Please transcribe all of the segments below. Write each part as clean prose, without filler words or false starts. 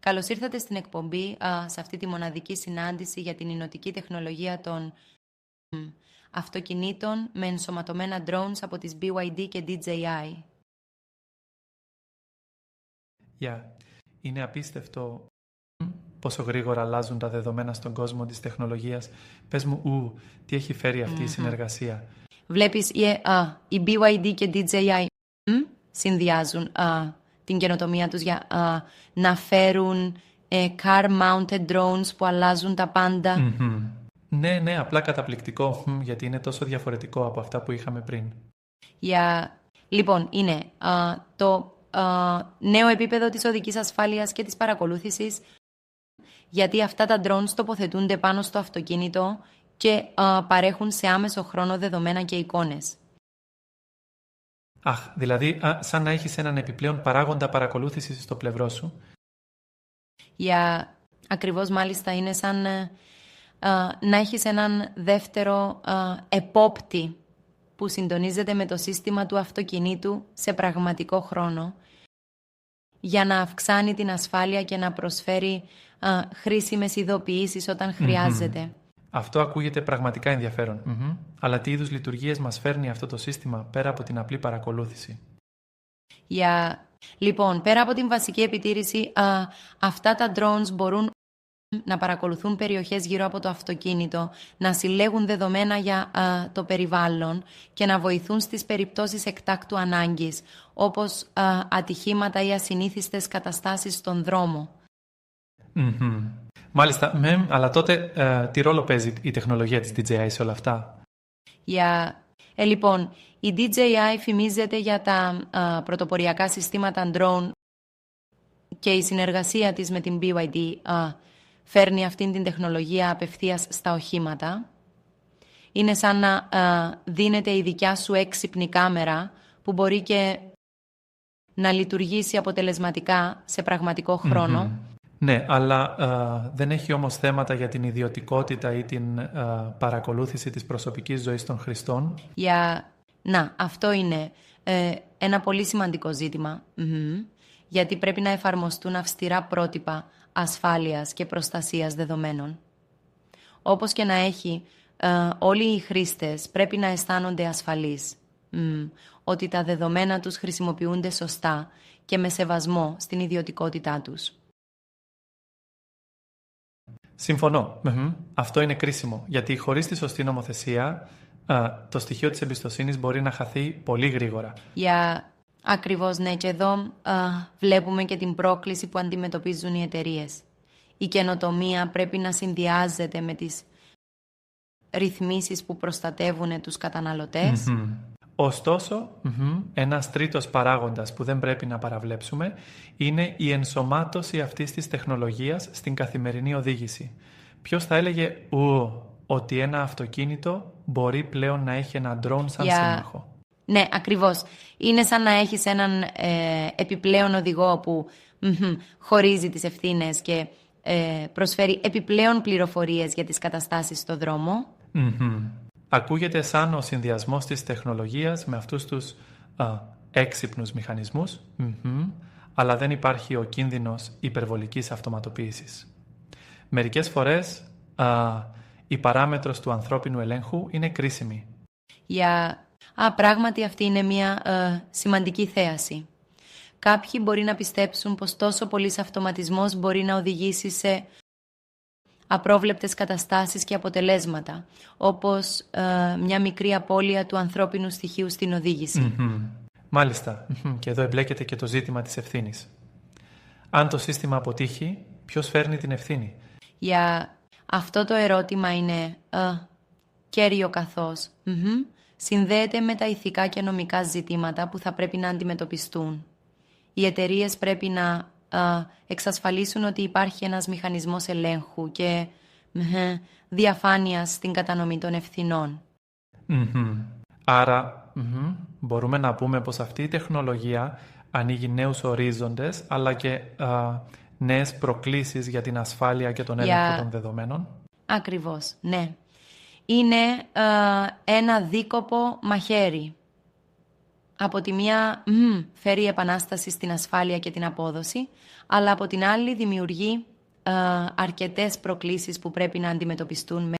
Καλώς ήρθατε στην εκπομπή, σε αυτή τη μοναδική συνάντηση για την ηνωτική τεχνολογία των αυτοκινήτων με ενσωματωμένα drones από τις BYD και DJI. Είναι απίστευτο πόσο γρήγορα αλλάζουν τα δεδομένα στον κόσμο της τεχνολογίας. Πες μου, τι έχει φέρει αυτή η συνεργασία. Βλέπεις, οι BYD και DJI συνδυάζουν την καινοτομία τους για να φέρουν car-mounted drones που αλλάζουν τα πάντα. Ναι, απλά καταπληκτικό, γιατί είναι τόσο διαφορετικό από αυτά που είχαμε πριν. Λοιπόν, είναι το νέο επίπεδο της οδικής ασφάλειας και της παρακολούθησης, γιατί αυτά τα drones τοποθετούνται πάνω στο αυτοκίνητο και παρέχουν σε άμεσο χρόνο δεδομένα και εικόνες. Δηλαδή σαν να έχεις έναν επιπλέον παράγοντα παρακολούθησης στο πλευρό σου. Ακριβώς, μάλιστα, είναι σαν να έχεις έναν δεύτερο επόπτη που συντονίζεται με το σύστημα του αυτοκινήτου σε πραγματικό χρόνο για να αυξάνει την ασφάλεια και να προσφέρει χρήσιμες ειδοποιήσεις όταν χρειάζεται. Αυτό ακούγεται πραγματικά ενδιαφέρον. Αλλά τι είδους λειτουργίες μας φέρνει αυτό το σύστημα πέρα από την απλή παρακολούθηση? Λοιπόν, πέρα από την βασική επιτήρηση, αυτά τα drones μπορούν να παρακολουθούν περιοχές γύρω από το αυτοκίνητο, να συλλέγουν δεδομένα για το περιβάλλον και να βοηθούν στις περιπτώσεις εκτάκτου ανάγκης, όπως ατυχήματα ή ασυνήθιστες καταστάσεις στον δρόμο. Μάλιστα, αλλά τότε τι ρόλο παίζει η τεχνολογία της DJI σε όλα αυτά? Λοιπόν, η DJI φημίζεται για τα πρωτοποριακά συστήματα drone και η συνεργασία της με την BYD φέρνει αυτήν την τεχνολογία απευθείας στα οχήματα. Είναι σαν να δίνεται η δικιά σου έξυπνη κάμερα που μπορεί και να λειτουργήσει αποτελεσματικά σε πραγματικό χρόνο. Ναι, αλλά δεν έχει όμως θέματα για την ιδιωτικότητα ή την παρακολούθηση της προσωπικής ζωής των χρηστών. Αυτό είναι ένα πολύ σημαντικό ζήτημα. Γιατί πρέπει να εφαρμοστούν αυστηρά πρότυπα ασφάλειας και προστασίας δεδομένων. Όπως και να έχει, όλοι οι χρήστες πρέπει να αισθάνονται ασφαλείς, ότι τα δεδομένα τους χρησιμοποιούνται σωστά και με σεβασμό στην ιδιωτικότητά τους. Συμφωνώ. Αυτό είναι κρίσιμο, γιατί χωρίς τη σωστή νομοθεσία, το στοιχείο της εμπιστοσύνης μπορεί να χαθεί πολύ γρήγορα. Ακριβώς, ναι, και εδώ βλέπουμε και την πρόκληση που αντιμετωπίζουν οι εταιρείες. Η καινοτομία πρέπει να συνδυάζεται με τις ρυθμίσεις που προστατεύουν τους καταναλωτές. Ωστόσο, ένας τρίτος παράγοντας που δεν πρέπει να παραβλέψουμε είναι η ενσωμάτωση αυτής της τεχνολογίας στην καθημερινή οδήγηση. Ποιος θα έλεγε ότι ένα αυτοκίνητο μπορεί πλέον να έχει ένα drone σαν σύμμαχο? Ναι, ακριβώς. Είναι σαν να έχεις έναν επιπλέον οδηγό που χωρίζει τις ευθύνες και προσφέρει επιπλέον πληροφορίες για τις καταστάσεις στο δρόμο. Ακούγεται σαν ο συνδυασμός της τεχνολογίας με αυτούς τους έξυπνους μηχανισμούς, αλλά δεν υπάρχει ο κίνδυνος υπερβολικής αυτοματοποίησης. Μερικές φορές η παράμετρος του ανθρώπινου ελέγχου είναι κρίσιμη. Πράγματι αυτή είναι μια σημαντική θέαση. Κάποιοι μπορεί να πιστέψουν πως τόσο πολύς αυτοματισμός μπορεί να οδηγήσει σε απρόβλεπτες καταστάσεις και αποτελέσματα, όπως μια μικρή απώλεια του ανθρώπινου στοιχείου στην οδήγηση. Μάλιστα. Και εδώ εμπλέκεται και το ζήτημα της ευθύνης. Αν το σύστημα αποτύχει, ποιος φέρνει την ευθύνη? Αυτό το ερώτημα είναι κέριο, καθώς συνδέεται με τα ηθικά και νομικά ζητήματα που θα πρέπει να αντιμετωπιστούν. Οι εταιρείες πρέπει να εξασφαλίσουν ότι υπάρχει ένας μηχανισμός ελέγχου και διαφάνειας στην κατανομή των ευθυνών. Άρα μπορούμε να πούμε πως αυτή η τεχνολογία ανοίγει νέους ορίζοντες, αλλά και νέες προκλήσεις για την ασφάλεια και τον έλεγχο των δεδομένων. Ακριβώς, ναι. Είναι ένα δίκοπο μαχαίρι. Από τη μία φέρει επανάσταση στην ασφάλεια και την απόδοση, αλλά από την άλλη δημιουργεί αρκετές προκλήσεις που πρέπει να αντιμετωπιστούν με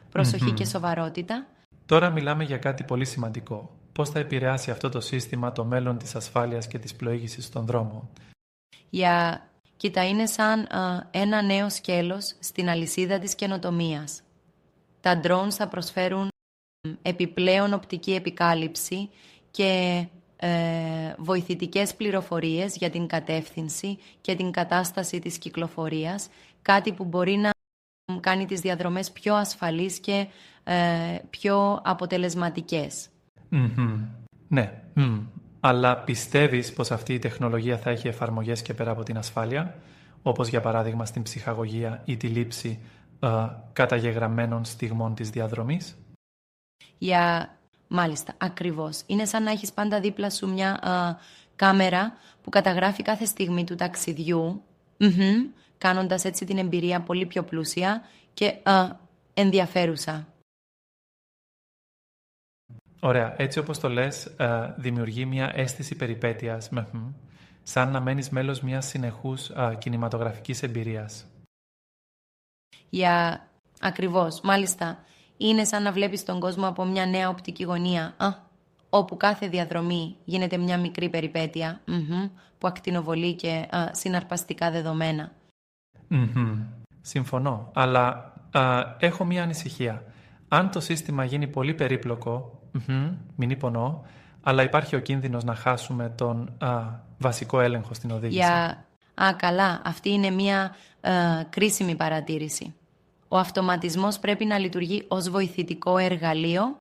προσοχή και σοβαρότητα. Τώρα μιλάμε για κάτι πολύ σημαντικό. Πώς θα επηρεάσει αυτό το σύστημα το μέλλον της ασφάλειας και της πλοήγησης στον δρόμο? Κοίτα, είναι σαν ένα νέο σκέλος στην αλυσίδα της καινοτομίας. Τα drones θα προσφέρουν επιπλέον οπτική επικάλυψη και βοηθητικές πληροφορίες για την κατεύθυνση και την κατάσταση της κυκλοφορίας, κάτι που μπορεί να κάνει τις διαδρομές πιο ασφαλείς και πιο αποτελεσματικές. Ναι, αλλά πιστεύεις πως αυτή η τεχνολογία θα έχει εφαρμογές και πέρα από την ασφάλεια, όπως για παράδειγμα στην ψυχαγωγία ή τη λήψη καταγεγραμμένων στιγμών της διαδρομής? Μάλιστα, ακριβώς. Είναι σαν να έχεις πάντα δίπλα σου μια κάμερα που καταγράφει κάθε στιγμή του ταξιδιού, κάνοντας έτσι την εμπειρία πολύ πιο πλούσια και ενδιαφέρουσα. Ωραία. Έτσι όπως το λες, δημιουργεί μια αίσθηση περιπέτειας, σαν να μένεις μέλος μιας συνεχούς κινηματογραφικής εμπειρίας. Ακριβώς. Μάλιστα, είναι σαν να βλέπεις τον κόσμο από μια νέα οπτική γωνία, όπου κάθε διαδρομή γίνεται μια μικρή περιπέτεια που ακτινοβολεί και συναρπαστικά δεδομένα. Συμφωνώ, αλλά έχω μια ανησυχία. Αν το σύστημα γίνει πολύ περίπλοκο, μην υπονοώ, αλλά υπάρχει ο κίνδυνος να χάσουμε τον βασικό έλεγχο στην οδήγηση. Καλά. Αυτή είναι μια κρίσιμη παρατήρηση. Ο αυτοματισμός πρέπει να λειτουργεί ως βοηθητικό εργαλείο,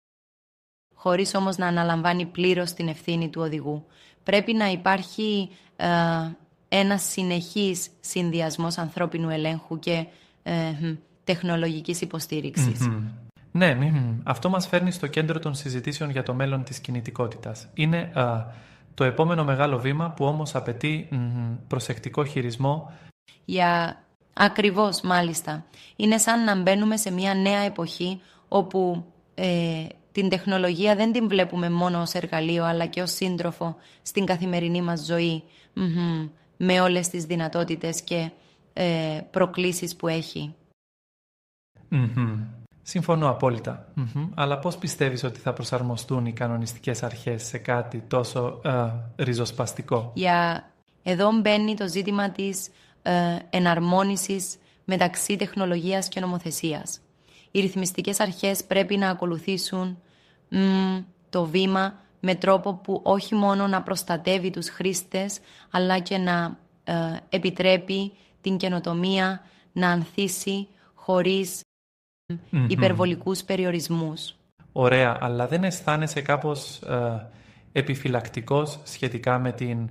χωρίς όμως να αναλαμβάνει πλήρως την ευθύνη του οδηγού. Πρέπει να υπάρχει ένας συνεχής συνδυασμός ανθρώπινου ελέγχου και τεχνολογικής υποστήριξης. Ναι, αυτό μας φέρνει στο κέντρο των συζητήσεων για το μέλλον της κινητικότητας. Είναι το επόμενο μεγάλο βήμα που όμως απαιτεί προσεκτικό χειρισμό. Ακριβώς, μάλιστα. Είναι σαν να μπαίνουμε σε μια νέα εποχή όπου την τεχνολογία δεν την βλέπουμε μόνο ως εργαλείο αλλά και ως σύντροφο στην καθημερινή μας ζωή, με όλες τις δυνατότητες και προκλήσεις που έχει. Συμφωνώ απόλυτα. Αλλά πώς πιστεύεις ότι θα προσαρμοστούν οι κανονιστικές αρχές σε κάτι τόσο ριζοσπαστικό? Εδώ μπαίνει το ζήτημα της εναρμόνισης μεταξύ τεχνολογίας και νομοθεσίας. Οι ρυθμιστικές αρχές πρέπει να ακολουθήσουν το βήμα με τρόπο που όχι μόνο να προστατεύει τους χρήστες, αλλά και να επιτρέπει την καινοτομία να ανθίσει χωρίς υπερβολικούς περιορισμούς. Ωραία, αλλά δεν αισθάνεσαι κάπως επιφυλακτικός σχετικά με την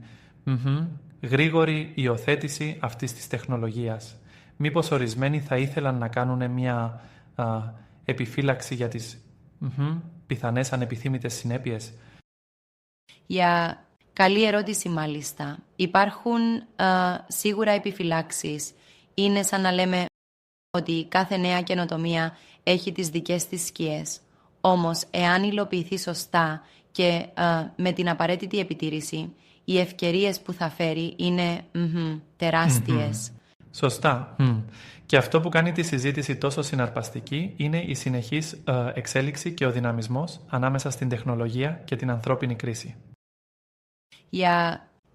γρήγορη υιοθέτηση αυτής της τεχνολογίας? Μήπως ορισμένοι θα ήθελαν να κάνουν μια επιφύλαξη για τις πιθανές ανεπιθύμητες συνέπειες? Καλή ερώτηση μάλιστα. Υπάρχουν σίγουρα επιφυλάξεις. Είναι σαν να λέμε ότι κάθε νέα καινοτομία έχει τις δικές της σκιές. Όμως, εάν υλοποιηθεί σωστά και με την απαραίτητη επιτήρηση, οι ευκαιρίες που θα φέρει είναι τεράστιες. Σωστά. Και αυτό που κάνει τη συζήτηση τόσο συναρπαστική είναι η συνεχής εξέλιξη και ο δυναμισμός ανάμεσα στην τεχνολογία και την ανθρώπινη κρίση.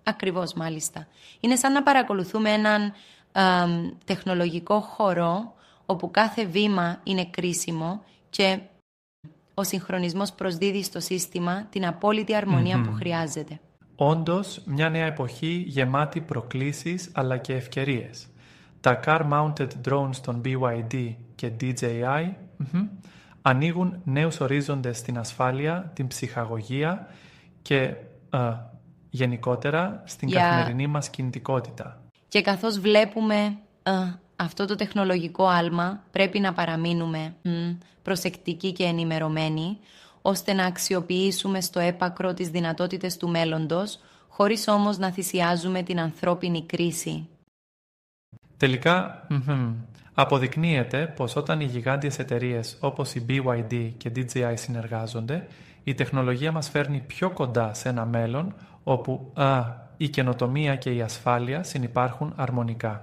Ακριβώς, μάλιστα. Είναι σαν να παρακολουθούμε έναν τεχνολογικό χώρο όπου κάθε βήμα είναι κρίσιμο και ο συγχρονισμός προσδίδει στο σύστημα την απόλυτη αρμονία που χρειάζεται. Όντως, μια νέα εποχή γεμάτη προκλήσεις αλλά και ευκαιρίες. Τα car-mounted drones των BYD και DJI ανοίγουν νέους ορίζοντες στην ασφάλεια, την ψυχαγωγία και γενικότερα στην καθημερινή μας κινητικότητα. Και καθώς βλέπουμε αυτό το τεχνολογικό άλμα, πρέπει να παραμείνουμε προσεκτικοί και ενημερωμένοι, ώστε να αξιοποιήσουμε στο έπακρο τις δυνατότητες του μέλλοντος, χωρίς όμως να θυσιάζουμε την ανθρώπινη κρίση. Τελικά, αποδεικνύεται πως όταν οι γιγάντιες εταιρείες όπως η BYD και DJI συνεργάζονται, Η τεχνολογία μας φέρνει πιο κοντά σε ένα μέλλον όπου η καινοτομία και η ασφάλεια συνυπάρχουν αρμονικά.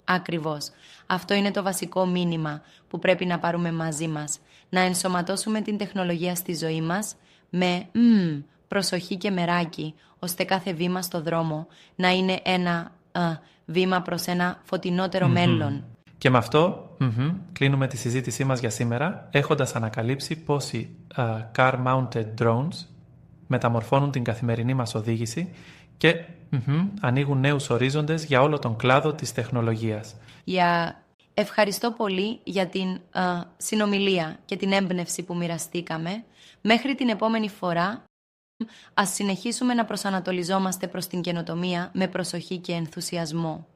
Ακριβώς. Αυτό είναι το βασικό μήνυμα που πρέπει να πάρουμε μαζί μας. Να ενσωματώσουμε την τεχνολογία στη ζωή μας με προσοχή και μεράκι, ώστε κάθε βήμα στο δρόμο να είναι ένα βήμα προς ένα φωτεινότερο μέλλον. Και με αυτό κλείνουμε τη συζήτησή μας για σήμερα, έχοντας ανακαλύψει πώς οι car-mounted drones μεταμορφώνουν την καθημερινή μας οδήγηση και ανοίγουν νέους ορίζοντες για όλο τον κλάδο της τεχνολογίας. Ευχαριστώ πολύ για την συνομιλία και την έμπνευση που μοιραστήκαμε. Μέχρι την επόμενη φορά, ας συνεχίσουμε να προσανατολιζόμαστε προς την καινοτομία με προσοχή και ενθουσιασμό.